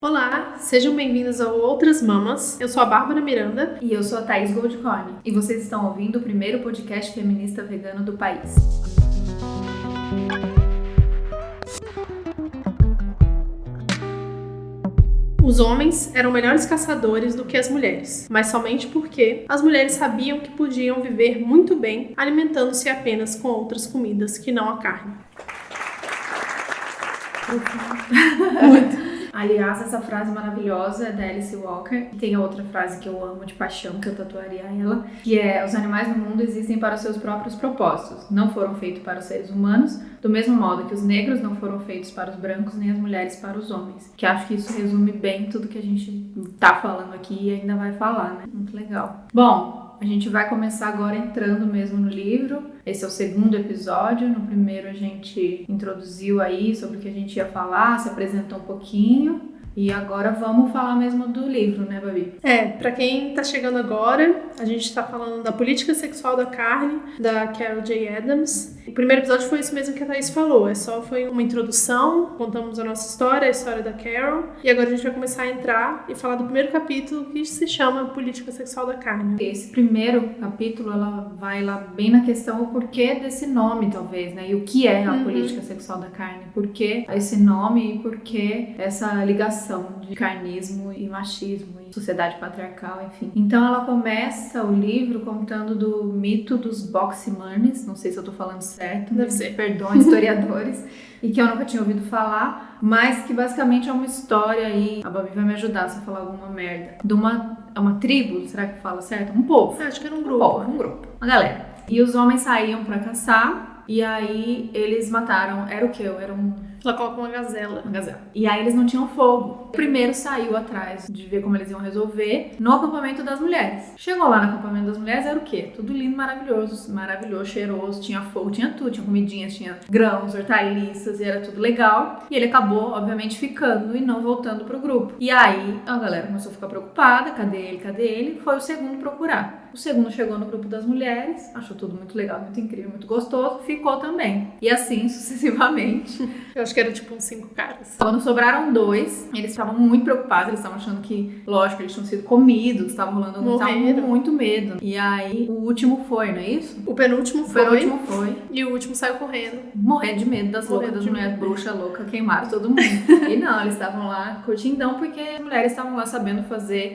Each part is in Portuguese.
Olá, sejam bem-vindos ao Outras Mamas. Eu sou a Bárbara Miranda. E eu sou a Thaís Goldcorn. E vocês estão ouvindo o primeiro podcast feminista vegano do país. Os homens eram melhores caçadores do que as mulheres, mas somente porque as mulheres sabiam que podiam viver muito bem alimentando-se apenas com outras comidas que não a carne. Muito. Aliás, essa frase maravilhosa é da Alice Walker. E tem a outra frase que eu amo de paixão, que eu tatuaria ela, que é: os animais no mundo existem para os seus próprios propósitos. Não foram feitos para os seres humanos, do mesmo modo que os negros não foram feitos para os brancos, nem as mulheres para os homens. Que acho que isso resume bem tudo que a gente tá falando aqui e ainda vai falar, né? Muito legal. Bom, a gente vai começar agora entrando mesmo no livro. Esse é o segundo episódio. No primeiro a gente introduziu aí sobre o que a gente ia falar, se apresentou um pouquinho. E agora vamos falar mesmo do livro, né, Babi? Pra quem tá chegando agora, a gente tá falando da Política Sexual da Carne, da Carol J. Adams. O primeiro episódio foi isso mesmo que a Thaís falou, foi uma introdução, contamos a nossa história, a história da Carol, e agora a gente vai começar a entrar e falar do primeiro capítulo, que se chama Política Sexual da Carne. Esse primeiro capítulo, ela vai lá bem na questão o porquê desse nome, talvez, né, e o que é a política sexual da carne, por que esse nome e por que essa ligação de carnismo e machismo e sociedade patriarcal, enfim. Então ela começa o livro contando do mito dos boxemanes, não sei se eu tô falando certo, deve ser. Perdão, historiadores, e que eu nunca tinha ouvido falar, mas que basicamente é uma história aí, a Babi vai me ajudar se eu falar alguma merda, de uma tribo, será que fala certo? Um povo. Acho que era um grupo. Um grupo, uma galera. E os homens saíam pra caçar, e aí eles mataram, era o quê? Era Ela coloca uma gazela. E aí eles não tinham fogo. O primeiro saiu atrás de ver como eles iam resolver no acampamento das mulheres. Chegou lá no acampamento das mulheres, era o quê? Tudo lindo, maravilhoso, cheiroso, tinha fogo, tinha tudo, tinha comidinhas, tinha grãos, hortaliças, e era tudo legal. E ele acabou, obviamente, ficando e não voltando pro grupo. E aí a galera começou a ficar preocupada, cadê ele? Foi o segundo procurar. O segundo chegou no grupo das mulheres, achou tudo muito legal, muito incrível, muito gostoso, ficou também. E assim sucessivamente. Eu acho que era tipo uns 5 caras. Quando sobraram 2, eles estavam muito preocupados, eles estavam achando que, lógico, eles tinham sido comidos, estavam rolando, estavam com muito medo. E aí o último foi, não é isso? O penúltimo foi. E o último saiu correndo. Morrendo de medo das loucas, das mulheres bruxas loucas, queimaram todo mundo. E não, eles estavam lá curtindão porque as mulheres estavam lá sabendo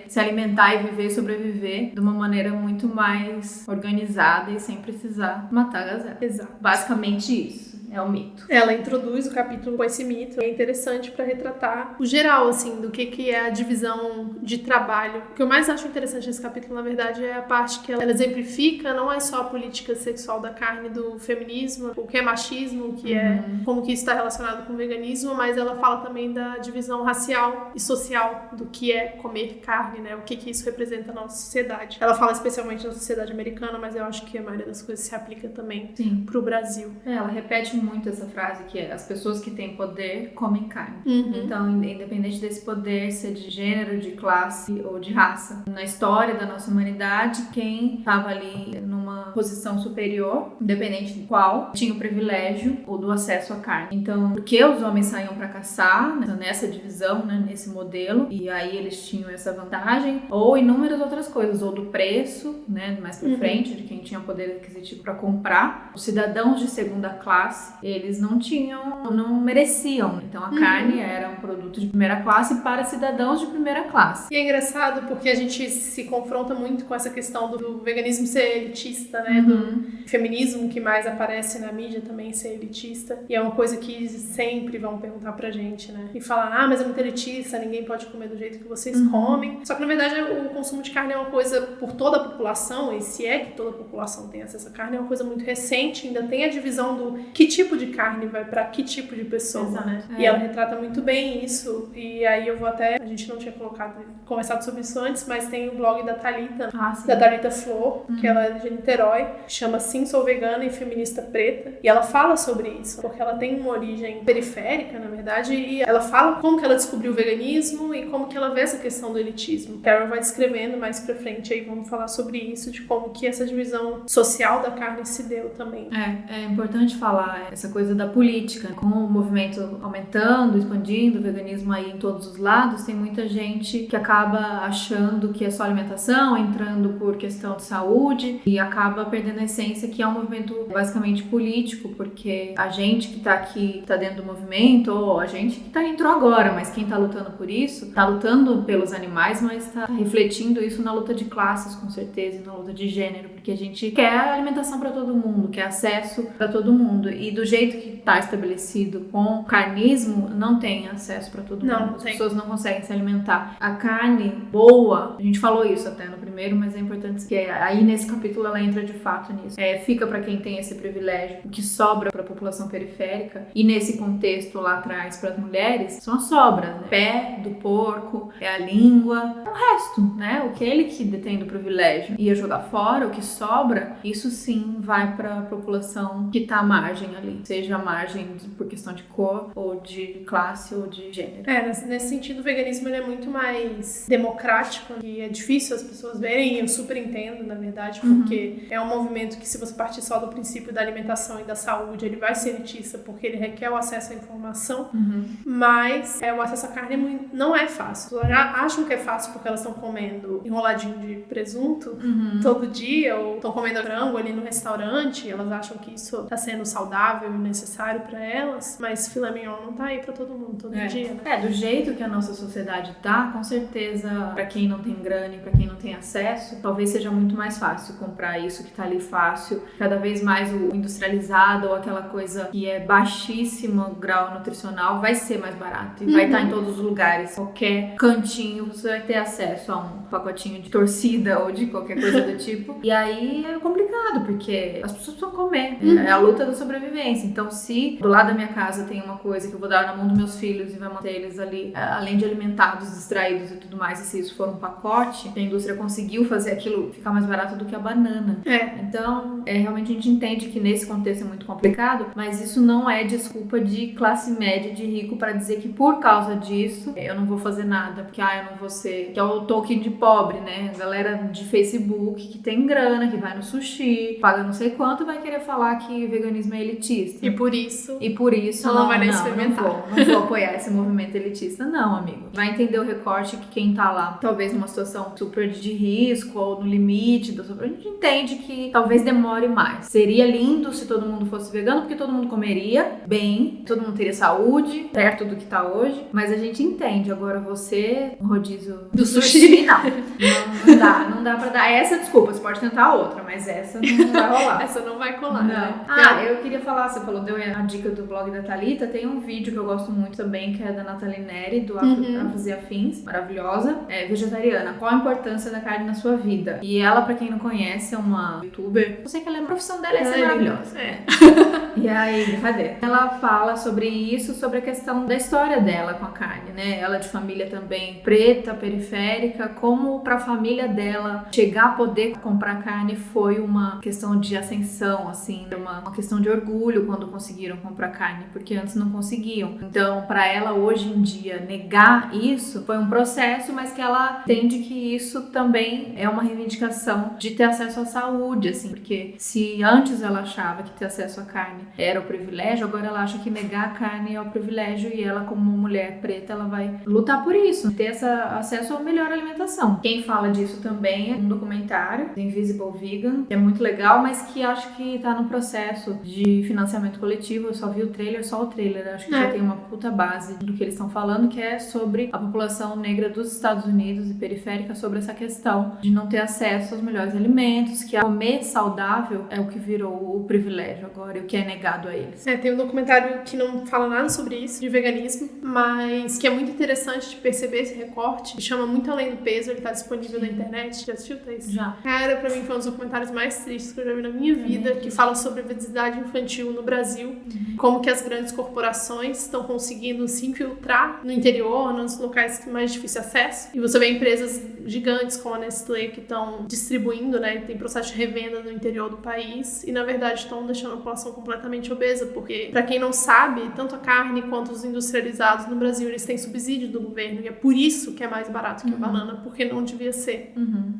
se alimentar e viver e sobreviver de uma maneira muito mais organizada e sem precisar matar a gazela. Exato. Basicamente isso. É o mito. Ela introduz o capítulo com esse mito. É interessante para retratar o geral, assim, do que é a divisão de trabalho. O que eu mais acho interessante nesse capítulo, na verdade, é a parte que ela exemplifica, não é só a política sexual da carne do feminismo, o que é machismo, o que é como que isso está relacionado com o veganismo, mas ela fala também da divisão racial e social do que é comer carne, né? O que isso representa na nossa sociedade. Ela fala especialmente na sociedade americana, mas eu acho que a maioria das coisas se aplica também pro Brasil. Ela repete muito essa frase que é: as pessoas que têm poder comem carne. Então, independente desse poder ser de gênero, de classe ou de raça, na história da nossa humanidade, quem estava ali numa posição superior, independente de qual, tinha o privilégio ou do acesso à carne. Então, porque os homens saíam para caçar, nessa divisão, né, nesse modelo, e aí eles tinham essa vantagem, ou inúmeras outras coisas, ou do preço, né, mais pra frente, de quem tinha poder aquisitivo para comprar. Os cidadãos de segunda classe, eles não mereciam. Então a carne era um produto de primeira classe para cidadãos de primeira classe. E é engraçado porque a gente se confronta muito com essa questão do veganismo ser elitista, né? Do feminismo que mais aparece na mídia também ser elitista. E é uma coisa que sempre vão perguntar pra gente, né? E falar, mas é muito elitista, ninguém pode comer do jeito que vocês comem. Só que na verdade o consumo de carne é uma coisa por toda a população, e se é que toda a população tem acesso à carne, é uma coisa muito recente, ainda tem a divisão do que tipo de carne vai pra que tipo de pessoa, né? E ela retrata muito bem isso, e aí eu vou até, a gente não tinha conversado sobre isso antes, mas tem o blog da Thalita, da Thalita Flor, que ela é de Niterói, herói, que chama Sim, Sou Vegana e Feminista Preta, e ela fala sobre isso, porque ela tem uma origem periférica, na verdade, e ela fala como que ela descobriu o veganismo e como que ela vê essa questão do elitismo. Carol vai descrevendo mais pra frente, aí vamos falar sobre isso, de como que essa divisão social da carne se deu também. É importante falar essa coisa da política, com o movimento aumentando, expandindo, o veganismo aí em todos os lados, tem muita gente que acaba achando que é só alimentação, entrando por questão de saúde e acaba perdendo a essência que é um movimento basicamente político, porque a gente que tá aqui, tá dentro do movimento, ou a gente que entrou agora, mas quem tá lutando por isso, tá lutando pelos animais, mas tá refletindo isso na luta de classes, com certeza, e na luta de gênero, porque a gente quer alimentação pra todo mundo, quer acesso pra todo mundo, e do jeito que tá estabelecido com o carnismo, não tem acesso pra todo mundo. As pessoas não conseguem se alimentar. A carne boa, a gente falou isso até no primeiro, mas é importante que aí nesse capítulo ela entra de fato nisso. Fica pra quem tem esse privilégio, o que sobra pra população periférica, e nesse contexto lá atrás para as mulheres, são as sobras, né? Pé do porco, é a língua, é o resto, né? O que ele que detém do privilégio ia jogar fora, o que sobra, isso sim vai para a população que tá à margem ali, seja a margem por questão de cor, ou de classe, ou de gênero. Nesse sentido, o veganismo ele é muito mais democrático, e é difícil as pessoas verem, e eu super entendo, na verdade, porque é um movimento que, se você partir só do princípio da alimentação e da saúde, ele vai ser elitista, porque ele requer o acesso à informação, mas o acesso à carne não é fácil. Elas já acham que é fácil porque elas estão comendo enroladinho de presunto todo dia, ou estão comendo frango ali no restaurante, elas acham que isso tá sendo saudável e necessário pra elas, mas filé mignon não tá aí pra todo mundo, todo dia, né? Do jeito que a nossa sociedade tá, com certeza, pra quem não tem grana e pra quem não tem acesso, talvez seja muito mais fácil comprar isso que tá ali fácil, cada vez mais o industrializado, ou aquela coisa que é baixíssimo grau nutricional, vai ser mais barato e vai estar em todos os lugares. Qualquer cantinho você vai ter acesso a um pacotinho de torcida ou de qualquer coisa do tipo. E aí é complicado, porque as pessoas precisam comer. É a luta da sobrevivência. Então, se do lado da minha casa tem uma coisa que eu vou dar na mão dos meus filhos e vai manter eles ali, além de alimentados, distraídos e tudo mais, e se isso for um pacote, a indústria conseguiu fazer aquilo ficar mais barato do que a banana. Então, realmente a gente entende que nesse contexto é muito complicado, mas isso não é desculpa de classe média, de rico, pra dizer que por causa disso eu não vou fazer nada, porque eu não vou ser, que é o token de pobre, né? A galera de Facebook que tem grana, que vai no sushi, paga não sei quanto, vai querer falar que veganismo é elitista. E por isso não vai nem experimentar. Não vou apoiar esse movimento elitista, não, amigo. Vai entender o recorte que quem tá lá, talvez numa situação super de risco ou no limite, a gente entende que talvez demore mais. Seria lindo se todo mundo fosse vegano, porque todo mundo comeria bem, todo mundo teria saúde, perto do que tá hoje, mas a gente entende. Agora você, no rodízio do sushi, não dá pra dar essa desculpa. Você pode tentar outra, mas essa não vai rolar. Essa não vai colar, não. Né? Eu queria falar, você falou, deu a dica do blog da Thalita, tem um vídeo que eu gosto muito também, que é da Nathalie Neri, do Afros e Afins, maravilhosa, vegetariana. Qual a importância da carne na sua vida? E ela, pra quem não conhece, é uma youtuber, eu sei que a profissão dela é ser maravilhosa. E aí, cadê? Ela fala sobre isso, sobre a questão da história dela com a carne, né? Ela de família também preta, periférica, como pra família dela chegar a poder comprar carne foi uma questão de ascensão, assim, uma questão de orgulho quando conseguiram comprar carne, porque antes não conseguiam. Então, pra ela, hoje em dia, negar isso foi um processo, mas que ela entende que isso também é uma reivindicação de ter acesso à saúde, assim, porque se antes ela achava que ter acesso à carne era o privilégio, agora ela acha que negar a carne é o privilégio, e ela, como mulher preta, ela vai lutar por isso, ter acesso a melhor alimentação. Quem fala disso também é um documentário, Invisible Vegan, que é muito legal, mas que acho que tá no processo de financiamento coletivo. Eu só vi o trailer, acho que já tem uma puta base do que eles estão falando, que é sobre a população negra dos Estados Unidos e periférica, sobre essa questão de não ter acesso aos melhores alimentos, que comer saudável é o que virou o privilégio agora, e o que é negado a eles. Tem um documentário que não fala nada sobre isso, de veganismo, mas que é muito interessante de perceber esse recorte, que chama Muito Além do Peso, ele tá disponível na internet. Já assistiu, Thaís? Já. Cara, pra mim foi um dos documentários mais tristes que eu já vi na minha vida, que fala sobre a obesidade infantil no Brasil, como que as grandes corporações estão conseguindo se infiltrar no interior, nos locais que mais difícil acesso, e você vê empresas gigantes como a Nestlé que estão distribuindo, né, tem processo de revenda no interior do país e, na verdade, estão deixando a população completamente obesa, porque, para quem não sabe, tanto a carne quanto os industrializados no Brasil, eles têm subsídio do governo, e é por isso que é mais barato que a banana, porque não devia ser,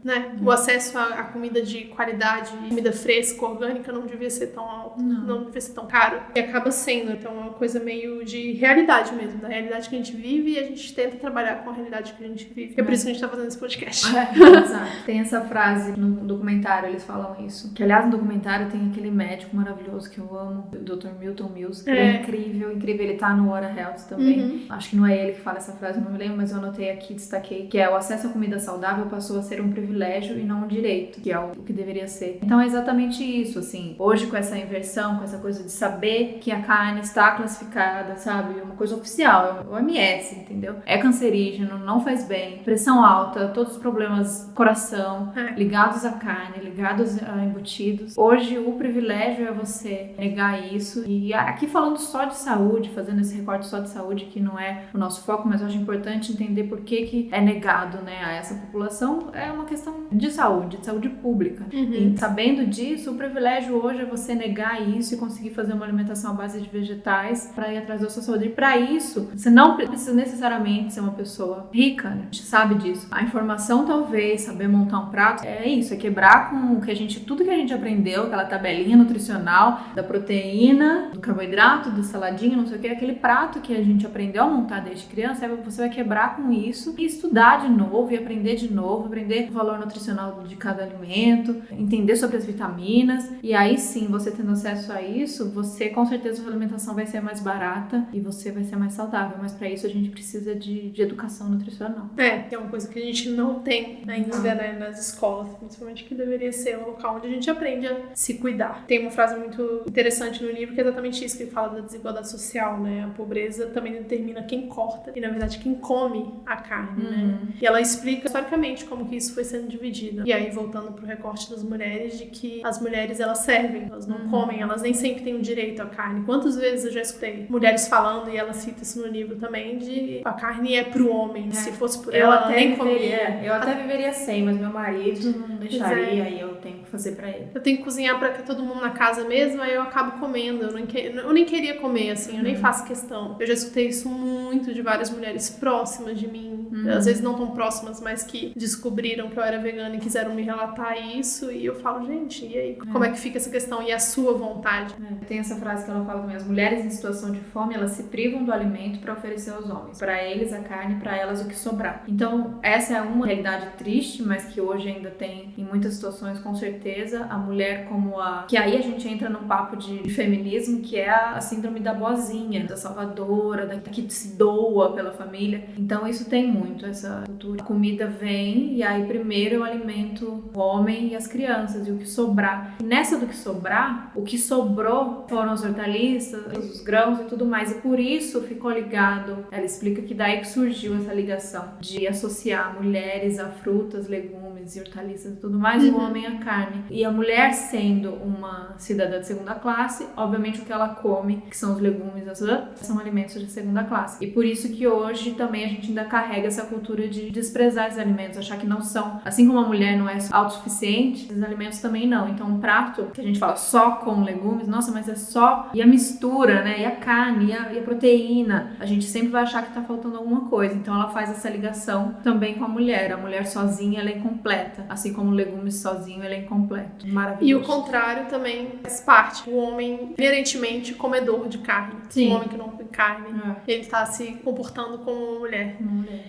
né? O acesso a comida de qualidade, comida fresca, orgânica, não devia ser tão alto, não devia ser tão caro, e acaba sendo. Então é uma coisa meio de realidade mesmo, da realidade que a gente vive, e a gente tenta trabalhar com a realidade que a gente vive. É por isso que a gente tá fazendo esse podcast. Exato. Tem essa frase no documentário, eles falam isso. Que, aliás, no documentário tem aquele médico maravilhoso que eu amo, o Dr. Milton Mills. Ele é incrível, incrível. Ele tá no What Health também. Acho que não é ele que fala essa frase, não me lembro, mas eu anotei aqui, destaquei, que é: o acesso à comida saudável passou a ser um privilégio e não um direito, que é o que deveria ser. Então é exatamente isso, assim. Hoje, com essa inversão, com essa coisa de saber que a carne está classificada, sabe? Uma coisa oficial, é o OMS, entendeu? É cancerígeno, não faz bem, pressão alta, todos os problemas do coração ligados à carne, ligados a embutidos. Hoje, o privilégio é você negar isso. E aqui falando só de saúde, fazendo esse recorte só de saúde, que não é o nosso foco, mas eu acho importante entender por que é negado, né, a essa população. É uma questão de saúde pública. E sabendo disso, o privilégio hoje é você negar isso e conseguir fazer uma alimentação à base de vegetais para ir atrás da sua saúde. E para isso, você não precisa necessariamente ser uma pessoa rica, né? A gente sabe disso. A informação, talvez, saber montar um prato, é isso, é quebrar com o que tudo que a gente aprendeu, aquela tabelinha nutricional da proteína, do carboidrato, do saladinho, não sei o que, aquele prato que a gente aprendeu a montar desde criança, você vai quebrar com isso e estudar de novo e aprender de novo, aprender o valor nutricional de cada alimento, entender sobre as vitaminas, e aí sim, você tendo acesso a isso, você com certeza a sua alimentação vai ser mais barata e você vai ser mais saudável, mas para isso a gente precisa de educação nutricional. Que é uma coisa que a gente não tem ainda, né, nas escolas, principalmente, que deveria ser um local onde a gente aprende a se cuidar. Tem uma frase muito interessante no livro que é exatamente isso, que ele fala da desigualdade social, né? A pobreza também determina quem corta e, na verdade, quem come a carne, né? E ela explica historicamente como que isso foi sendo dividido. E aí, voltando pro recorte das mulheres, de que as mulheres, elas servem, elas não comem, elas nem sempre têm o direito à carne. Quantas vezes eu já escutei mulheres falando, e ela cita isso no livro também, de a carne é pro homem, se fosse por ela nem comeria. Eu até viveria sem, mas meu marido não deixaria, e eu tenho que fazer pra ele. Eu tenho que cozinhar pra todo mundo na casa mesmo, aí eu acabo comendo. Eu nem queria comer, assim, eu nem faço questão. Eu já escutei isso muito de várias mulheres próximas de mim, às vezes não tão próximas, mas que descobriram que eu era vegana e quiseram me relatar isso, e eu falo, gente, e aí? Como é que fica essa questão? E a sua vontade? Tem essa frase que ela fala também: as mulheres em situação de fome, elas se privam do alimento pra oferecer aos homens. Pra eles a carne, pra elas o que sobrar. Então, essa é uma realidade triste, mas que hoje ainda tem em muitas situações, com certeza, a mulher como que aí a gente entra num papo de feminismo, que é a síndrome da boazinha, da salvadora, da que se doa pela família. Então, isso tem muito, essa cultura. A comida vem, e aí primeiro eu alimento o homem e as crianças, e o que sobrar. E nessa do que sobrar, o que sobrou foram as hortaliças, os grãos e tudo mais. E por isso ficou ligado. Ela explica que daí que surgiu essa ligação de associar mulheres a frutas, legumes e hortaliças e tudo mais, e o homem a carne. E a mulher, sendo uma cidadã de segunda classe, obviamente o que ela come, que são os legumes, são alimentos de segunda classe. E por isso que hoje também a gente ainda carrega essa cultura de desprezar esses alimentos, achar que não são, assim como a mulher não é autossuficiente, esses alimentos também não. Então um prato que a gente fala só com legumes, nossa, mas é só, e a mistura, né, e a carne, e a proteína, a gente sempre vai achar que tá faltando alguma coisa. Então ela faz essa ligação também com a mulher sozinha, ela é incompleta, assim como o legume sozinho, ele é incompleto. Maravilhoso. E o contrário também faz parte. O homem, inerentemente, comedor de carne. Sim. O homem que não come carne, ele tá se comportando como uma mulher.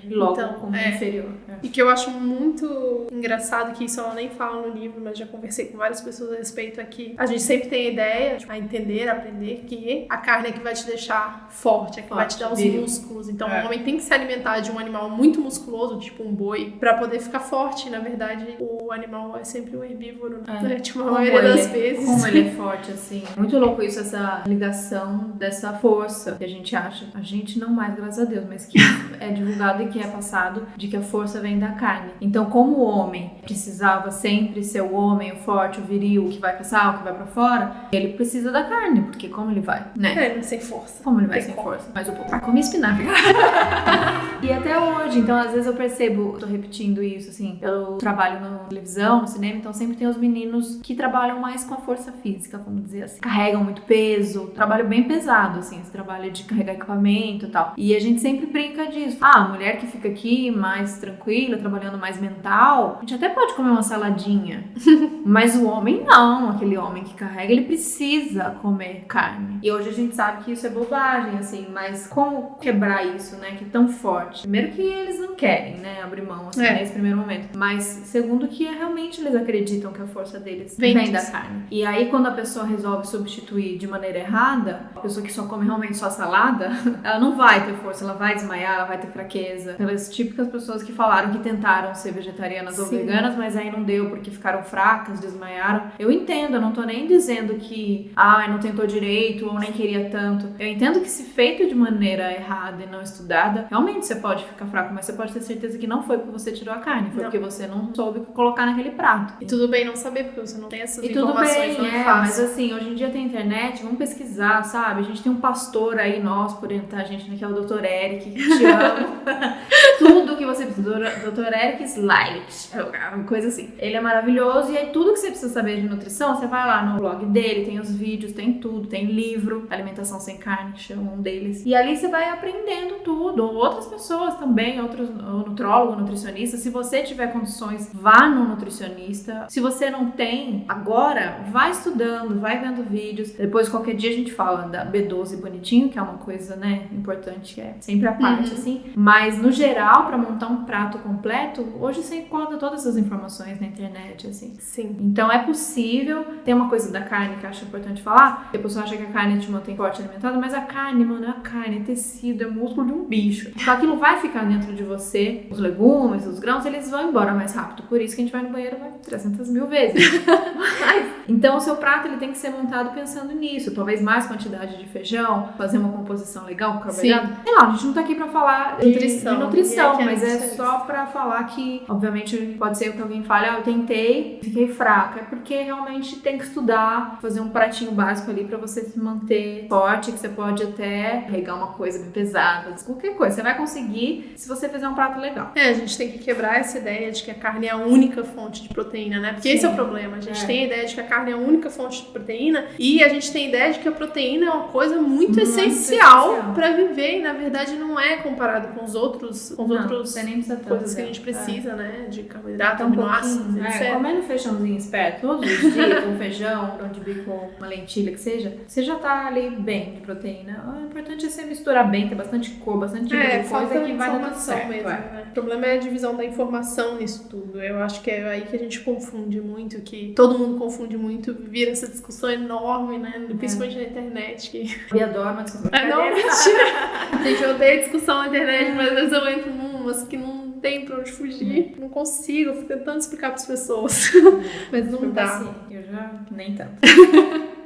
E logo então, como inferior. E que eu acho muito engraçado, que isso ela nem fala no livro, mas já conversei com várias pessoas a respeito aqui. A gente sempre tem a ideia, a entender, a aprender, que a carne é que vai te deixar forte, é que vai te dar os músculos. Então o homem tem que se alimentar de um animal muito musculoso, tipo um boi, pra poder ficar forte. Na verdade, o animal é sempre um herbívoro, né? Tipo, a maioria das vezes. Como ele é forte, assim. Muito louco isso, essa ligação dessa força que a gente acha, a gente não mais, graças a Deus, mas que é divulgado e que é passado de que a força vem da carne. Então, como o homem precisava sempre ser o homem, o forte, o viril, o que vai passar, o que vai pra fora, ele precisa da carne, porque como ele vai, né? Ele sem força. Como ele vai sem força? Mas o papai come espinafre. E até hoje, então às vezes eu percebo, tô repetindo isso, assim, eu trabalho na televisão, no cinema, então sempre tem os meninos que trabalham mais com a força física, vamos dizer assim. Carregam muito peso, trabalho bem pesado, assim, esse trabalho de carregar equipamento e tal. E a gente sempre brinca disso. A mulher que fica aqui mais tranquila, trabalhando mais mental, a gente até pode comer uma saladinha. Mas o homem não, aquele homem que carrega, ele precisa comer carne. E hoje a gente sabe que isso é bobagem, assim, mas como quebrar isso, né, que é tão forte? Primeiro que eles não querem, né, abrir mão, assim, nesse primeiro momento. Mas segundo que realmente eles acreditam que a força deles vem da carne. E aí quando a pessoa resolve substituir de maneira errada, a pessoa que só come realmente só salada, ela não vai ter força, ela vai desmaiar, ela vai ter fraqueza. Aquelas típicas pessoas que falaram que tentaram ser vegetarianas ou veganas, mas aí não deu porque ficaram fracas, desmaiaram. Eu entendo, eu não tô nem dizendo que não tentou direito ou nem queria tanto. Eu entendo que se feito de maneira errada e não estudada, realmente você pode ficar fraco, mas você pode ter certeza que não foi porque você tirou a carne, foi porque você não soube colocar naquele prato. E tudo bem não saber, porque você não tem essas informações. Tudo bem, mas assim, hoje em dia tem internet, vamos pesquisar, sabe? A gente tem um pastor aí, nós, por orientar a gente, né, que é o Dr. Eric, que te amo. Tudo que você precisa, Dr. Eric Slight, uma coisa assim. Ele é maravilhoso e aí tudo que você precisa saber de nutrição, você vai lá no blog dele, tem os vídeos, tem tudo, tem livro, Alimentação Sem Carne, que chama um deles. E ali você vai aprendendo tudo, ou outras pessoas também, outros nutrólogo, nutricionista. Se você tiver condições, vá no nutricionista. Se você não tem, agora, vai estudando, vai vendo vídeos. Depois, qualquer dia a gente fala da B12 bonitinho, que é uma coisa, né, importante, que é sempre a parte, assim. Mas, no geral, pra montar um prato completo, hoje você encontra todas as informações na internet, assim. Sim. Então, é possível. Tem uma coisa da carne que eu acho importante falar. A pessoa acha que a carne te mantém forte alimentada, mas a carne, mano, é a carne, é tecido, é músculo de um bicho. Então, aquilo vai ficar dentro de você. Os legumes, os grãos, eles vão embora mais rápido. Por isso que a gente vai no banheiro 300 mil vezes. Então, o seu prato ele tem que ser montado pensando nisso. Talvez mais quantidade de feijão, fazer uma composição legal com carboidrato. Sei lá, a gente não tá aqui pra falar de nutrição, mas é só pra falar que, obviamente, pode ser que alguém fale, eu tentei, fiquei fraca. É porque realmente tem que estudar, fazer um pratinho básico ali pra você se manter forte, que você pode até regar uma coisa bem pesada, qualquer coisa. Você vai conseguir se você fizer um prato legal. A gente tem que quebrar essa ideia de que a carne é a única fonte de proteína, né? Porque esse é o problema. A gente tem a ideia de que a carne é a única fonte de proteína e a gente tem a ideia de que a proteína é uma coisa muito essencial para viver e, na verdade, não é comparado com os outros coisas que a gente precisa, né? De carboidrato, aminoácidos, etc. Comendo feijãozinho esperto todos os dias, com feijão, grão de bico, uma lentilha, que seja, você já tá ali bem de proteína. O importante é você misturar bem, ter bastante cor, bastante tipo de coisa que vai dar tudo certo. Mesmo, né? O problema é a divisão da informação nisso tudo. Eu acho que é aí que a gente confunde muito, que todo mundo confunde muito, vira essa discussão enorme, né? Principalmente na internet. Que... Eu adoro uma discussão. Não, mentira. Gente, eu odeio discussão na internet, mas às vezes eu entro numas que não tem pra onde fugir. Não consigo, eu fico tentando explicar pras pessoas. Mas não dá. Assim, eu já nem tanto.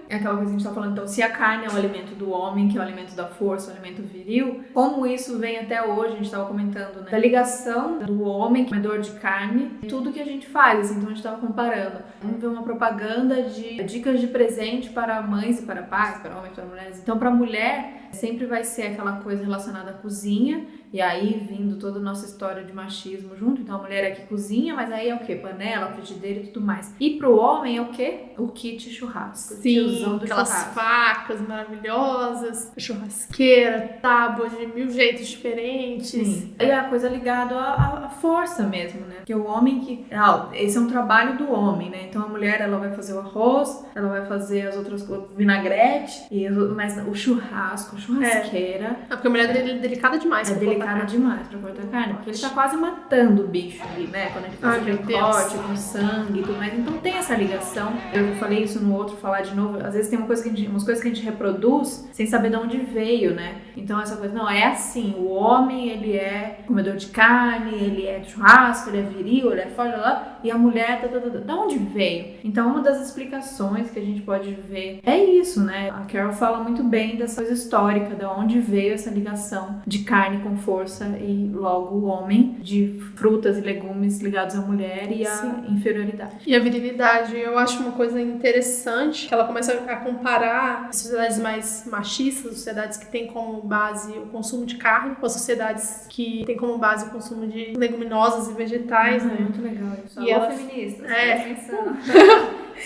É aquela coisa que a gente tá falando. Então, se a carne é o alimento do homem, que é o alimento da força, o alimento viril, como isso vem até hoje, a gente tava comentando, né? Da ligação do homem, comedor de carne, tudo que a gente faz, assim, então a gente tava comparando. Vamos ver uma propaganda de dicas de presente para mães e para pais, para homens e para mulheres. Então, pra mulher, sempre vai ser aquela coisa relacionada à cozinha, e aí vindo toda a nossa história de machismo junto. Então, a mulher é que cozinha, mas aí é o quê? Panela, frigideira e tudo mais. E pro homem é o quê? O kit churrasco. Sim, aquelas facas maravilhosas, churrasqueira, tábua de 1000 jeitos diferentes. Sim. E a coisa ligada à força mesmo, né? Porque o homem que... esse é um trabalho do homem, né? Então, a mulher, ela vai fazer o arroz, ela vai fazer as outras coisas, vinagrete, mas o churrasco, a churrasqueira... Porque a mulher é delicada demais pra delicada demais pra cortar carne, porque ele tá quase matando o bicho ali, né? Quando ele faz aquele corte com sangue e tudo mais. Então tem essa ligação. Eu falei isso no outro, falar de novo. Às vezes tem umas coisas que a gente reproduz sem saber de onde veio, né? Então essa coisa, não, é assim, o homem, ele é comedor de carne, ele é de churrasco, ele é viril, ele é forte, e a mulher, da onde veio? Então uma das explicações que a gente pode ver é isso, né? A Carol fala muito bem dessa coisa histórica, de onde veio essa ligação de carne com força e logo o homem, de frutas e legumes ligados à mulher e à inferioridade. E a virilidade, eu acho uma coisa interessante, que ela começa a comparar as sociedades mais machistas, sociedades que têm como base o consumo de carne, com as sociedades que têm como base o consumo de leguminosas e vegetais, né? Muito legal isso. E ela feminista,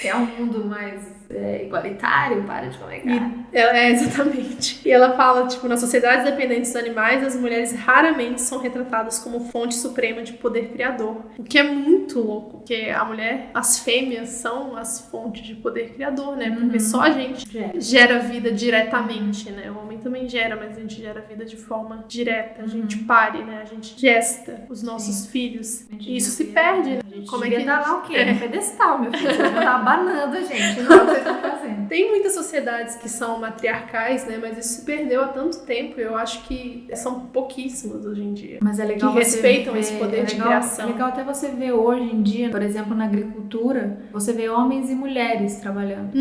que é um mundo mais igualitário, para de comer carne. Exatamente. E ela fala, tipo, nas sociedades dependentes dos animais, as mulheres raramente são retratadas como fonte suprema de poder criador. O que é muito louco, porque a mulher, as fêmeas são as fontes de poder criador, né? Porque só a gente gera vida diretamente, né? O homem também gera, mas a gente gera vida de forma direta. A gente pare, né? A gente gesta os nossos filhos. E isso se perde, né? Como é que tá lá o quê? No pedestal, meu filho. Você tá abanando a gente. Não é o que vocês estão fazendo. Tem muitas sociedades que são matriarcais, né? Mas isso se perdeu há tanto tempo. Eu acho que são pouquíssimas hoje em dia. Mas é legal que respeitam esse poder de criação. É legal até você ver hoje em dia, por exemplo, na agricultura, você vê homens e mulheres trabalhando.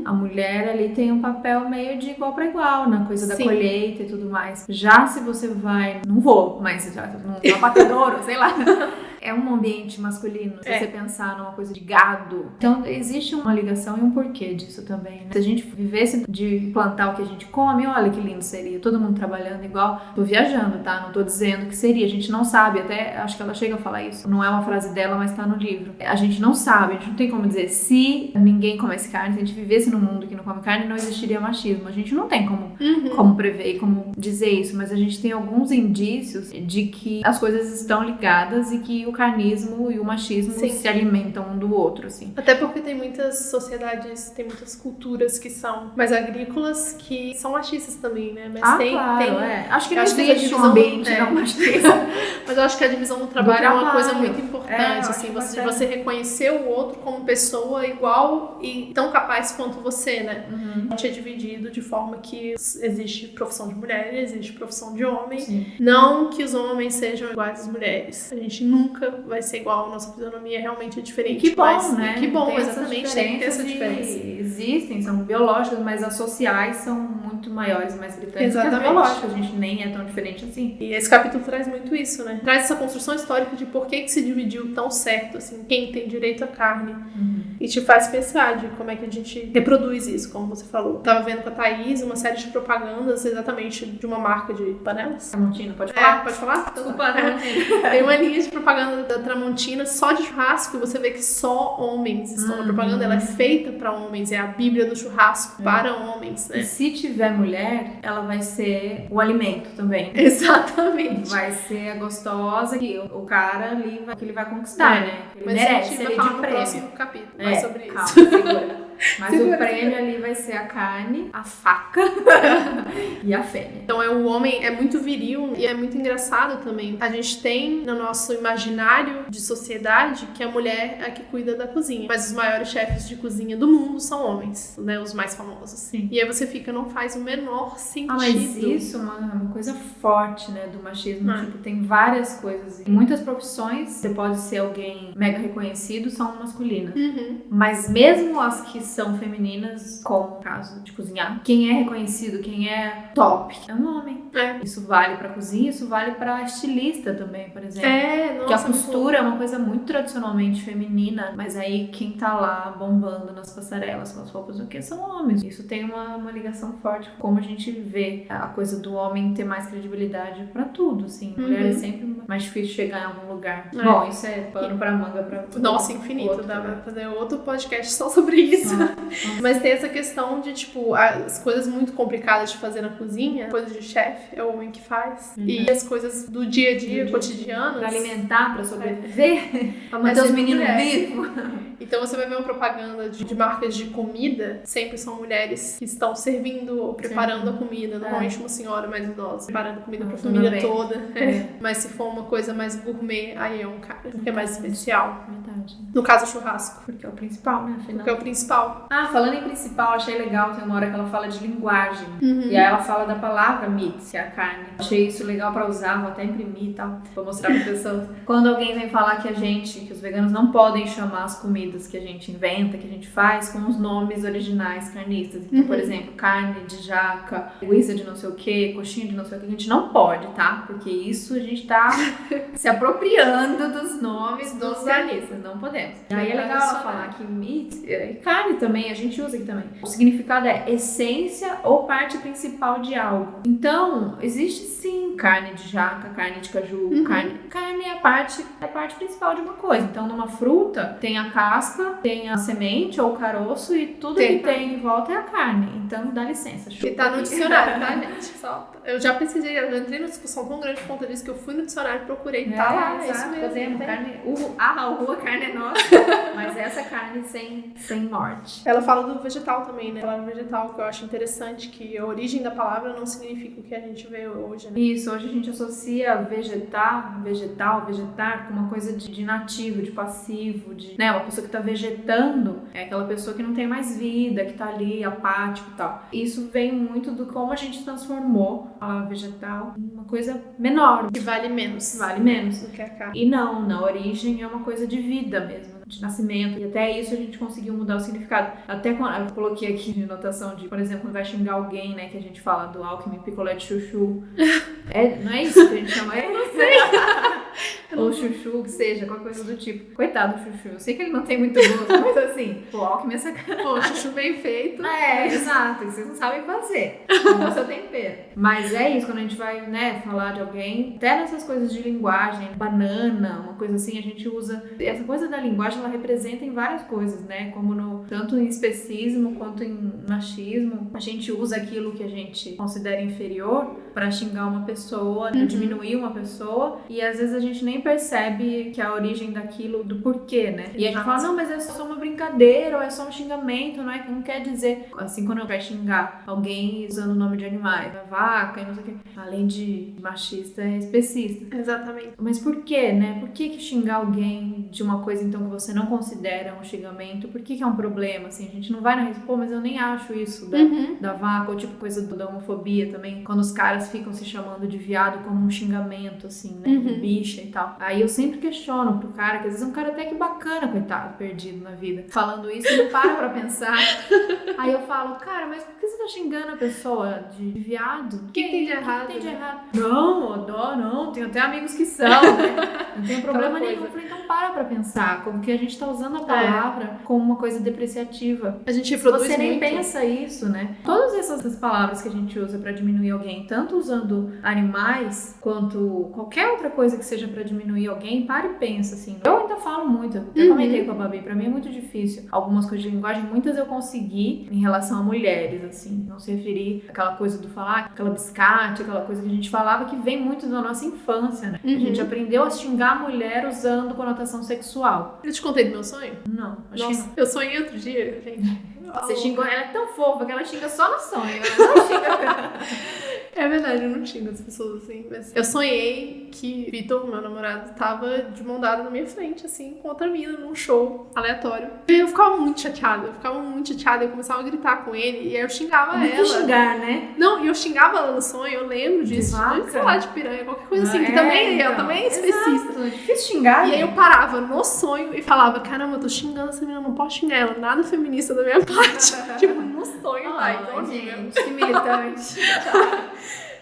A mulher ali tem um papel meio de igual para igual na coisa da colheita e tudo mais. Já se você vai, não vou, mas já num abatedouro, sei lá. É um ambiente masculino, se você pensar numa coisa de gado. Então, existe uma ligação e um porquê disso também, né? Se a gente vivesse de plantar o que a gente come, olha que lindo seria. Todo mundo trabalhando igual. Tô viajando, tá? Não tô dizendo que seria. A gente não sabe. Até acho que ela chega a falar isso. Não é uma frase dela, mas tá no livro. A gente não sabe. A gente não tem como dizer. Se ninguém comesse carne, se a gente vivesse num mundo que não come carne, não existiria machismo. A gente não tem como prever e como dizer isso. Mas a gente tem alguns indícios de que as coisas estão ligadas e que o carnismo e o machismo se alimentam um do outro, assim. Até porque tem muitas sociedades, tem muitas culturas que são mais agrícolas que são machistas também, né? Mas acho que não existe um ambiente não machista. Mas eu acho que a divisão do trabalho é uma coisa muito importante, assim, você reconhecer o outro como pessoa igual e tão capaz quanto você, né? A gente é dividido de forma que existe profissão de mulher, existe profissão de homem. Sim. Não que os homens sejam iguais às mulheres. A gente nunca vai ser igual, a nossa fisionomia realmente é diferente. E que bom, né? Que bom, exatamente, tem que ter essa diferença. Existem, são biológicas, mas as sociais são muito maiores e mais gritantes. Exatamente. Que as biológicas, a gente nem é tão diferente assim. E esse capítulo traz muito isso, né? Traz essa construção histórica de por que se dividiu tão certo, assim, quem tem direito à carne. E te faz pensar de como é que a gente reproduz isso, como você falou. Tava vendo com a Thaís uma série de propagandas exatamente de uma marca de panelas. Tramontina, pode falar? Pode falar? Desculpa, Tramontina. Tem uma linha de propaganda da Tramontina só de churrasco e você vê que só homens estão na propaganda. Ela é feita para homens, é a Bíblia do churrasco para homens, né? E se tiver mulher, ela vai ser o alimento também. Exatamente. Vai ser a gostosa que o cara ali que ele vai conquistar, né? Ele merece, ele de vai falar no prêmio. próximo capítulo mais sobre isso. Calma, segura. Mas o prêmio ali vai ser a carne, a faca e a fêmea. Então o homem é muito viril e é muito engraçado também. A gente tem no nosso imaginário de sociedade que a mulher é a que cuida da cozinha. Mas os maiores chefes de cozinha do mundo são homens, né? Os mais famosos. Sim. E aí você fica, não faz o menor sentido. Mas isso é uma coisa forte, né, do machismo. Tipo, tem várias coisas. Em muitas profissões, você pode ser alguém mega reconhecido, são masculinas. Mas mesmo as que são femininas, como o caso de cozinhar, quem é reconhecido, quem é top, é um homem. Isso vale pra cozinha, isso vale pra estilista também, por exemplo. Nossa, que a costura é uma coisa muito tradicionalmente feminina, mas aí quem tá lá bombando nas passarelas com as roupas do que são homens. Isso tem uma ligação forte com como a gente vê a coisa do homem ter mais credibilidade pra tudo, assim. Mulher é sempre mais difícil chegar em algum lugar. Bom, isso é pano pra manga pra... Nossa, infinito. Dá pra fazer outro podcast só sobre isso. Mas tem essa questão de, tipo, as coisas muito complicadas de fazer na cozinha, coisas de chefe, é o homem que faz. E as coisas do dia a dia, cotidianas. Pra alimentar, pra sobreviver, pra manter os meninos vivos. Então você vai ver uma propaganda de marcas de comida, sempre são mulheres que estão servindo ou preparando a comida. Normalmente uma senhora mais idosa, preparando comida pra família toda. Mas se for uma coisa mais gourmet, aí é um cara, porque é mais especial. Verdade. No caso, churrasco. Porque é o principal, né? Afinal. Porque é o principal. Falando em principal, achei legal, tem uma hora que ela fala de linguagem. E aí ela fala da palavra meat, que é a carne. Achei isso legal pra usar, vou até imprimir e tal, pra mostrar pra pessoas. Quando alguém vem falar que os veganos não podem chamar as comidas que a gente inventa, que a gente faz, com os nomes originais carnistas. Então, por exemplo, carne de jaca, linguiça de não sei o que, coxinha de não sei o que, a gente não pode, tá? Porque isso a gente tá se apropriando dos nomes dos carnistas, não podemos. E aí é legal ela falar que meat, carne também, a gente usa aqui também. O significado é essência ou parte principal de algo. Então, existe sim carne de jaca, carne de caju, carne é a parte principal de uma coisa. Então, numa fruta, tem a casca, tem a semente ou o caroço e tudo que tem em volta é a carne. Então, dá licença. Que tá no dicionário, tá, gente? Eu já pesquisei, eu entrei numa discussão tão grande por conta disso que eu fui no dicionário, procurei, tá lá, é isso mesmo. Podemos, carne, a carne é nossa, mas essa carne sem morte. Ela fala do vegetal também, né? A palavra vegetal, que eu acho interessante, que a origem da palavra não significa o que a gente vê hoje, né? Isso, hoje a gente associa vegetar com uma coisa de nativo, de passivo, né? Uma pessoa que tá vegetando é aquela pessoa que não tem mais vida, que tá ali apático e tal. Isso vem muito do como a gente transformou a vegetal em uma coisa menor. Que vale menos. Vale menos do que a carne. E não, na origem é uma coisa de vida mesmo, de nascimento. E até isso a gente conseguiu mudar o significado. Até quando eu coloquei aqui de notação de, por exemplo, quando vai xingar alguém, né, que a gente fala do Alckmin picolé de chuchu. Não é isso que a gente chama? Eu não sei. Ou chuchu, que seja, qualquer coisa do tipo. Coitado do chuchu. Eu sei que ele não tem muito gosto, mas assim, o Alckmin é sacanagem. Pô, chuchu bem feito. Exato. Que vocês não sabem fazer. Não é o seu tempero. Mas é isso, quando a gente vai, né, falar de alguém, até nessas coisas de linguagem, banana, uma coisa assim, a gente usa. Essa coisa da linguagem, ela representa em várias coisas, né? Como tanto em especismo quanto em machismo. A gente usa aquilo que a gente considera inferior pra xingar uma pessoa, diminuir uma pessoa, e às vezes a gente nem percebe que a origem daquilo, do porquê, né? E a gente fala, não, mas é só uma brincadeira, ou é só um xingamento, não quer dizer, assim, quando eu quero xingar alguém usando o nome de animais, a vaca e não sei o que, além de machista, é especista. Exatamente. Mas por quê, né? Por que xingar alguém de uma coisa, então, que você não considera um xingamento? Por que é um problema, assim? A gente não vai na resposta, pô, mas eu nem acho isso da vaca, ou tipo coisa da homofobia também, quando os caras ficam se chamando de viado como um xingamento, assim, né? De bicha e tal. Aí eu sempre questiono pro cara, que às vezes é um cara até que bacana, coitado, perdido na vida. Falando isso, não para pra pensar. Aí eu falo, cara, mas por que você tá xingando a pessoa de viado? O que tem de errado? Não, tenho até amigos que são, né? Não tem problema nenhum. Eu falei, então para pra pensar, como que a gente tá usando a palavra como uma coisa depreciativa. A gente reproduz Você nem muito. pensa isso, né? Todas essas palavras que a gente usa pra diminuir alguém, tanto usando animais, quanto qualquer outra coisa que seja pra diminuir alguém, para e pensa, assim. Eu ainda falo muito, eu até comentei com a Babi, pra mim é muito difícil. Algumas coisas de linguagem, muitas eu consegui em relação a mulheres, assim. Não se referir àquela coisa do falar, aquela biscate, aquela coisa que a gente falava, que vem muito da nossa infância, né? A gente aprendeu a xingar a mulher usando conotação sexual. Eu te contei do meu sonho? Não, acho que não. Eu sonhei outro dia, gente. Você xingou, ela é tão fofa que ela xinga só no sonho, ela não xinga. É verdade, eu não xingo as pessoas assim, mas eu sonhei que Vitor, meu namorado, tava de mão dada na minha frente, assim, com outra mina num show aleatório. E eu ficava muito chateada, eu começava a gritar com ele, e aí eu xingava ela. Xingar, né? Não, e eu xingava ela no sonho, eu lembro disso, sei lá, de piranha, qualquer coisa assim, que também é específica. É difícil xingar. E aí eu parava no sonho e falava, caramba, eu tô xingando essa menina, não posso xingar ela, nada feminista da minha parte. Tipo, no sonho, Ai, então, gente, que militante.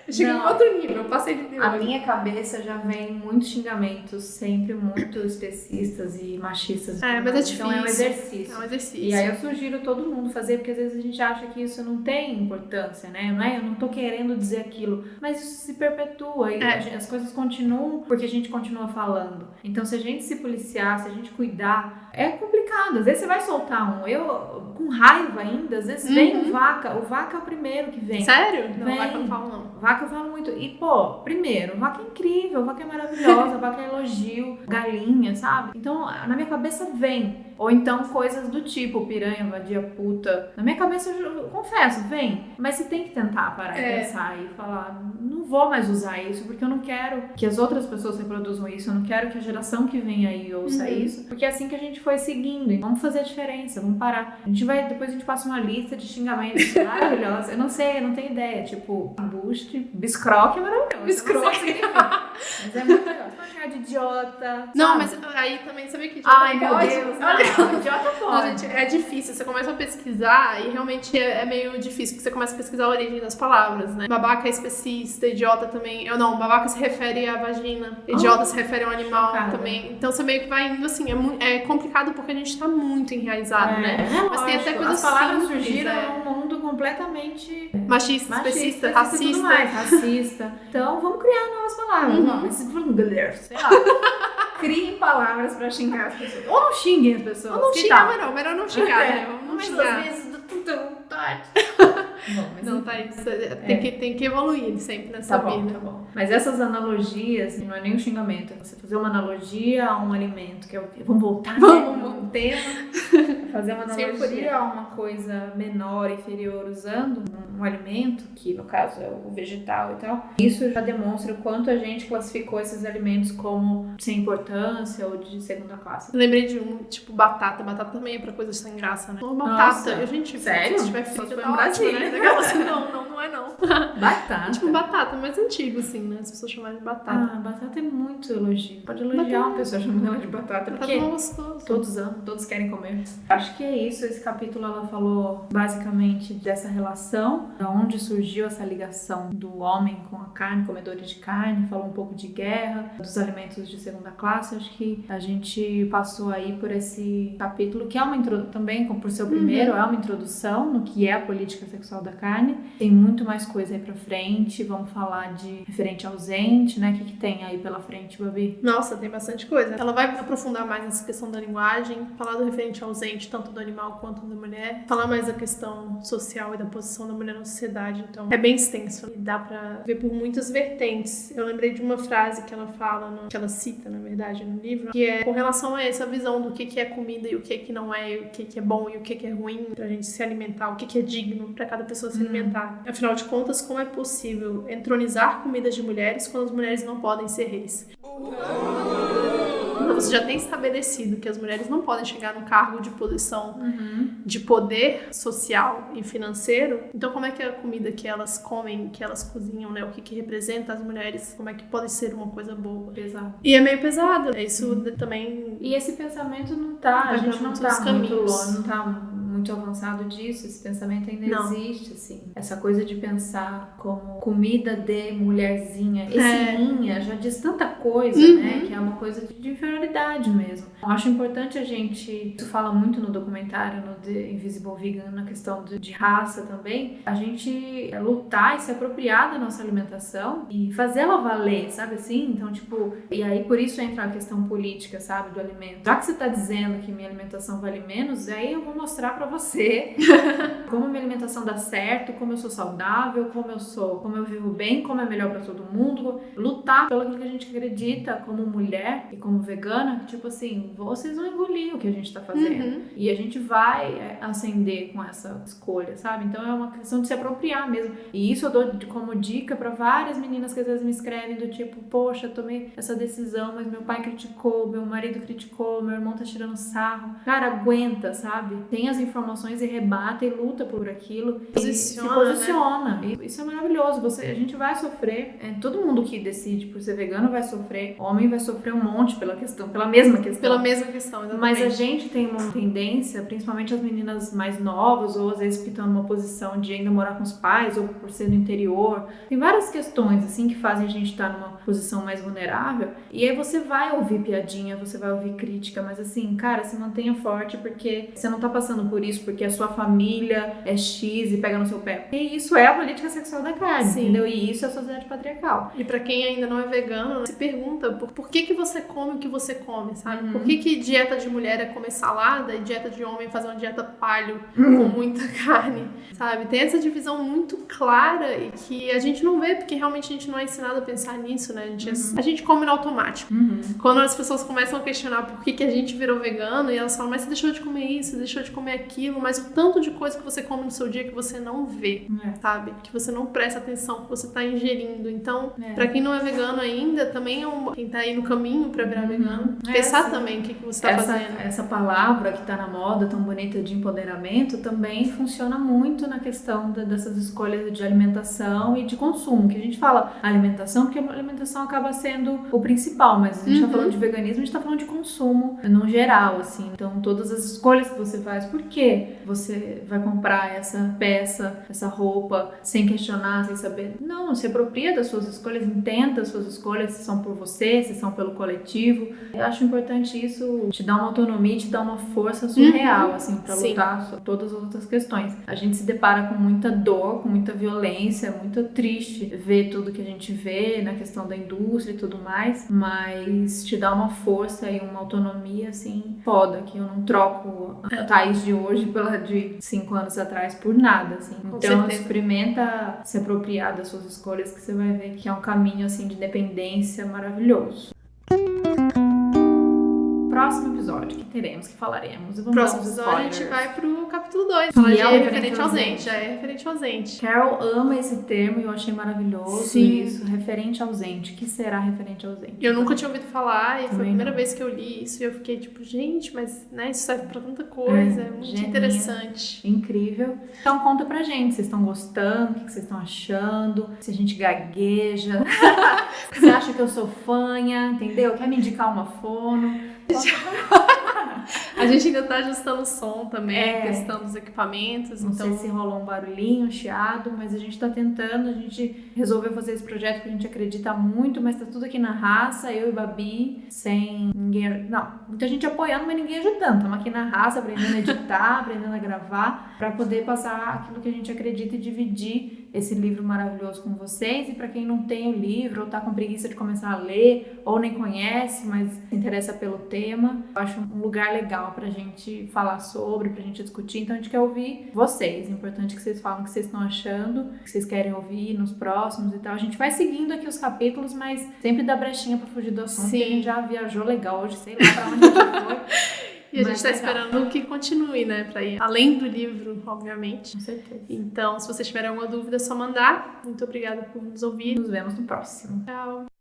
Eu cheguei em outro nível, eu passei de nível. A minha cabeça já vem muitos xingamentos, sempre muito especistas e machistas. Mas é difícil. Então é um exercício. É um exercício. E aí eu sugiro todo mundo fazer, porque às vezes a gente acha que isso não tem importância, né? Não é? Eu não tô querendo dizer aquilo, mas isso se perpetua e as coisas continuam porque a gente continua falando. Então se a gente se policiar, se a gente cuidar, é complicado. Às vezes você vai soltar um, eu com raiva ainda, às vezes vem o vaca é o primeiro que vem. Sério? Não, vem. vaca eu não falo não. Vaca eu falo muito. E, pô, primeiro, vaca é incrível, vaca é maravilhosa, vaca é elogio, galinha, sabe? Então, na minha cabeça vem. Ou então coisas do tipo piranha, vadia, puta. Na minha cabeça, eu confesso, vem. Mas você tem que tentar parar e pensar e falar, não vou mais usar isso, porque eu não quero que as outras pessoas reproduzam isso, eu não quero que a geração que vem aí ouça isso, porque é assim que a gente foi seguindo. E vamos fazer a diferença, vamos parar. Depois a gente passa uma lista de xingamentos maravilhosos. Eu não sei, eu não tenho ideia. Tipo, embuste, biscroque é maravilhoso. Biscroque. Mas é muito legal. Você pode chamar de idiota. Não, mas aí também, sabia que idiota ai, pode? meu Deus. Olha, idiota pode. Não, gente, é difícil. Você começa a pesquisar e realmente é meio difícil, porque você começa a pesquisar a origem das palavras, né? Babaca é especista, idiota também. Babaca se refere à vagina. Idiota se refere a um animal também. Então você meio que vai indo assim. É complicado porque a gente tá muito enraizado, né? Mas tem até coisas. As palavras surgiram num mundo completamente machista, especista, racista. Tudo mais, racista. Então vamos criar novas palavras. Não, mas sei lá. Criem palavras pra xingar as pessoas. Ou não xinguem as pessoas. Ou não xingar, melhor não xingar, né? Vamos mas xingar. às vezes tudo vontade. Bom, mas não, tá isso. Tem que evoluir sempre nessa vida. Tá bom. Mas essas analogias, não é nem um xingamento, é você fazer uma analogia a um alimento, que é o quê? Vamos voltar no tema. Fazer uma analogia a uma coisa menor, inferior, usando um alimento, que no caso é o vegetal e tal. Isso já demonstra o quanto a gente classificou esses alimentos como sem importância ou de segunda classe. Eu lembrei de tipo batata. Batata também é pra coisas sem graça, né? Uma batata. Gente, sério? Se tiver frita, tá ótimo, né? Não é não. Batata. Tipo batata, mas antigo, assim, né? As pessoas chamam de batata. Batata é muito elogio. Pode elogiar uma pessoa chamando ela de batata. Batata é gostoso. Todos amam, todos querem comer. Acho que é isso. Esse capítulo ela falou basicamente dessa relação, da onde surgiu essa ligação do homem com a carne, comedores de carne. Falou um pouco de guerra, dos alimentos de segunda classe. Acho que a gente passou aí por esse capítulo, que é uma também, por ser o primeiro, é uma introdução no que é a política sexual da carne. Tem muito mais coisa aí pra frente. Vamos falar de referente ausente, né? O que tem aí pela frente, Babi? Nossa, tem bastante coisa. Ela vai aprofundar mais nessa questão da linguagem, falar do referente ausente, tanto do animal quanto da mulher, falar mais da questão social e da posição da mulher na sociedade. Então, é bem extenso e dá pra ver por muitas vertentes. Eu lembrei de uma frase que ela fala, que ela cita, na verdade, no livro, que é com relação a essa visão do que é comida e o que não é, e o que é bom e o que é ruim pra gente se alimentar, o que é digno pra cada pessoa se alimentar. Afinal de contas, como é possível entronizar comidas de mulheres quando as mulheres não podem ser reis? Então, você já tem estabelecido que as mulheres não podem chegar no cargo de posição de poder social e financeiro. Então, como é que a comida que elas comem, que elas cozinham, né? O que representa as mulheres, como é que pode ser uma coisa boa? Pesado. E é meio pesado. Isso também... E esse pensamento não tá, a gente não tá muito longe, não tá muito avançado disso. Esse pensamento ainda existe, assim. Essa coisa de pensar como comida de mulherzinha. Esse minha já diz tanta coisa, né? Que é uma coisa de inferioridade mesmo. Eu acho importante a gente, isso fala muito no documentário, no The Invisible Vegan, na questão de raça também, a gente lutar e se apropriar da nossa alimentação e fazê-la valer, sabe assim? Então, tipo, e aí por isso entra a questão política, sabe, do alimento. Já que você tá dizendo que minha alimentação vale menos, aí eu vou mostrar pra você como minha alimentação dá certo, como eu sou saudável, como eu vivo bem, como é melhor pra todo mundo. Lutar pelo que a gente acredita como mulher e como vegana, que tipo assim, vocês vão engolir o que a gente tá fazendo. E a gente vai ascender com essa escolha, sabe? Então é uma questão de se apropriar mesmo. E isso eu dou como dica pra várias meninas que às vezes me escrevem do tipo, poxa, tomei essa decisão, mas meu pai criticou, meu marido criticou, meu irmão tá tirando sarro. Cara, aguenta, sabe? Tem as informações informações e rebata e luta por aquilo. Posiciona, e se posiciona. Né? Isso é maravilhoso. A gente vai sofrer. Todo mundo que decide por ser vegano vai sofrer. Homem vai sofrer um monte pela mesma questão. Pela mesma questão, exatamente. Mas a gente tem uma tendência, principalmente as meninas mais novas, ou às vezes que estão numa posição de ainda morar com os pais, ou por ser no interior. Tem várias questões, assim, que fazem a gente estar numa posição mais vulnerável. E aí você vai ouvir piadinha, você vai ouvir crítica, mas assim, cara, se mantenha forte porque você não tá passando por isso porque a sua família é X e pega no seu pé. E isso é a política sexual da carne, entendeu? E isso é a sociedade patriarcal. E pra quem ainda não é vegano, se pergunta por que você come o que você come, sabe? Por que dieta de mulher é comer salada e dieta de homem é fazer uma dieta paleo com muita carne, sabe? Tem essa divisão muito clara e que a gente não vê porque realmente a gente não é ensinado a pensar nisso, né? A gente come no automático. Quando as pessoas começam a questionar por que a gente virou vegano e elas falam, mas você deixou de comer isso, você deixou de comer aquilo, mas o tanto de coisa que você come no seu dia que você não vê, sabe? Que você não presta atenção, que você tá ingerindo. Então, pra quem não é vegano ainda, também quem tá aí no caminho pra virar vegano, pensar também o que você tá fazendo. Essa palavra que tá na moda, tão bonita, de empoderamento, também funciona muito na questão dessas escolhas de alimentação e de consumo, que a gente fala alimentação, porque a alimentação acaba sendo o principal, mas a gente tá falando de veganismo, a gente tá falando de consumo no geral, assim. Então, todas as escolhas que você faz, por que você vai comprar essa peça, essa roupa, sem questionar, sem saber? Não, se apropria das suas escolhas, entenda as suas escolhas, se são por você, se são pelo coletivo. Eu acho importante isso, te dar uma autonomia, te dar uma força surreal, assim, pra lutar sobre todas as outras questões. A gente se depara com muita dor, com muita violência, muito triste ver tudo que a gente vê na questão da indústria e tudo mais, mas te dá uma força e uma autonomia, assim, foda, que eu não troco a Thaís de hoje pela de 5 anos atrás por nada, assim. Então, experimenta se apropriar das suas escolhas, que você vai ver que é um caminho, assim, de independência maravilhoso. Próximo episódio que teremos, que falaremos. Próximo episódio a gente vai pro capítulo 2. Falar de referente ausente. Já é referente ausente. Carol ama esse termo e eu achei maravilhoso isso. Referente ausente. O que será referente ausente? Eu nunca tinha ouvido falar e foi a primeira vez que eu li isso e eu fiquei tipo, gente, mas né, isso serve pra tanta coisa. É muito interessante. Incrível. Então conta pra gente. Vocês estão gostando? O que vocês estão achando? Se a gente gagueja? Você acha que eu sou fanha? Entendeu? Quer me indicar uma fono? A gente ainda tá ajustando o som também, testando os equipamentos. Não sei se rolou um barulhinho, um chiado, mas a gente tá tentando, a gente resolveu fazer esse projeto que a gente acredita muito, mas tá tudo aqui na raça, eu e Babi, sem ninguém... Não, muita gente apoiando, mas ninguém ajudando. Estamos aqui na raça, aprendendo a editar, aprendendo a gravar, pra poder passar aquilo que a gente acredita e dividir esse livro maravilhoso com vocês. E pra quem não tem o livro, ou tá com preguiça de começar a ler, ou nem conhece, mas se interessa pelo tema, eu acho um lugar legal pra gente falar sobre, pra gente discutir. Então a gente quer ouvir vocês. É importante que vocês falem o que vocês estão achando, que vocês querem ouvir nos próximos e tal. A gente vai seguindo aqui os capítulos, mas sempre dá brechinha pra fugir do assunto. Porque a gente já viajou legal hoje, sei lá pra onde a gente foi. E a gente tá esperando que continue, né? Pra ir além do livro, obviamente. Com certeza. Então, se vocês tiverem alguma dúvida, é só mandar. Muito obrigada por nos ouvir. Nos vemos no próximo. Tchau.